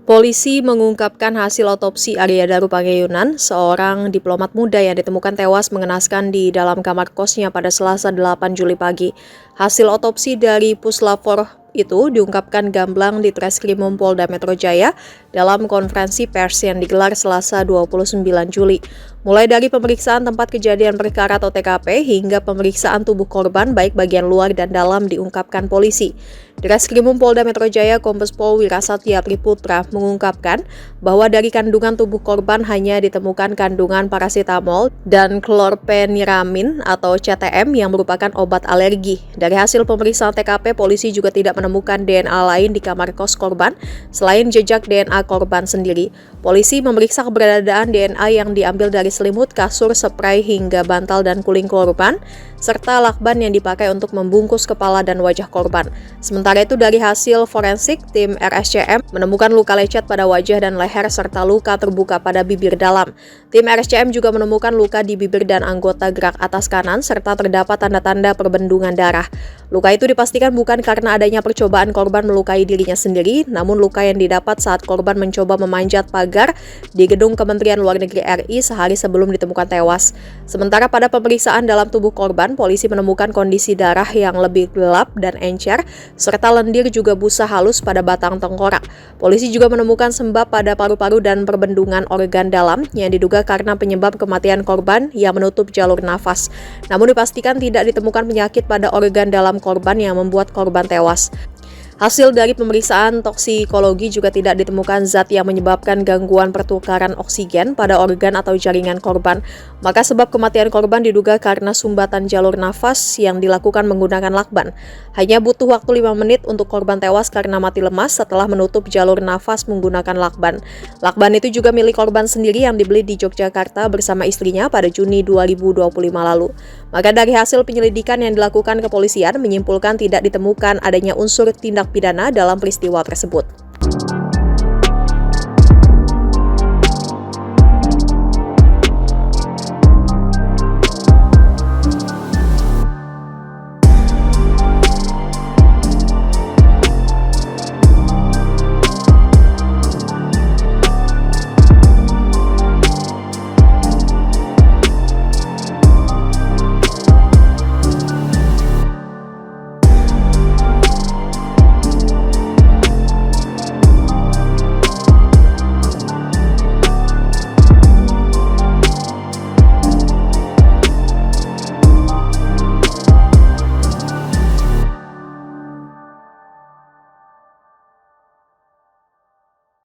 Polisi mengungkapkan hasil otopsi Arya Daru Pagayunan, seorang diplomat muda yang ditemukan tewas mengenaskan di dalam kamar kosnya pada Selasa 8 Juli pagi. Hasil otopsi dari Puslapor itu diungkapkan gamblang di Treskrimum Polda Metro Jaya dalam konferensi pers yang digelar Selasa 29 Juli. Mulai dari pemeriksaan tempat kejadian perkara atau TKP hingga pemeriksaan tubuh korban baik bagian luar dan dalam diungkapkan polisi. Treskrimum Polda Metro Jaya Kombes Pol Wirasatya Triputra mengungkapkan bahwa dari kandungan tubuh korban hanya ditemukan kandungan paracetamol dan klorpeniramin atau CTM yang merupakan obat alergi. Dari hasil pemeriksaan TKP, polisi juga tidak menemukan DNA lain di kamar kos korban selain jejak DNA korban sendiri. Polisi memeriksa keberadaan DNA yang diambil dari selimut, kasur, spray hingga bantal dan kuling korban serta lakban yang dipakai untuk membungkus kepala dan wajah korban. Sementara itu dari hasil forensik, tim RSCM menemukan luka lecet pada wajah dan leher serta luka terbuka pada bibir dalam. Tim RSCM juga menemukan luka di bibir dan anggota gerak atas kanan serta terdapat tanda-tanda perbendungan darah. Luka itu dipastikan bukan karena adanya percobaan korban melukai dirinya sendiri, namun luka yang didapat saat korban mencoba memanjat pagar di gedung Kementerian Luar Negeri RI sehari sebelum ditemukan tewas. Sementara pada pemeriksaan dalam tubuh korban, polisi menemukan kondisi darah yang lebih gelap dan encer, serta lendir juga busa halus pada batang tengkorak. Polisi juga menemukan sembab pada paru-paru dan perbendungan organ dalam yang diduga karena penyebab kematian korban yang menutup jalur nafas. Namun dipastikan tidak ditemukan penyakit pada organ dalam korban yang membuat korban tewas. Hasil dari pemeriksaan toksikologi juga tidak ditemukan zat yang menyebabkan gangguan pertukaran oksigen pada organ atau jaringan korban. Maka sebab kematian korban diduga karena sumbatan jalur nafas yang dilakukan menggunakan lakban. Hanya butuh waktu 5 menit untuk korban tewas karena mati lemas setelah menutup jalur nafas menggunakan lakban. Lakban itu juga milik korban sendiri yang dibeli di Yogyakarta bersama istrinya pada Juni 2025 lalu. Maka dari hasil penyelidikan yang dilakukan kepolisian menyimpulkan tidak ditemukan adanya unsur tindak pidana dalam peristiwa tersebut.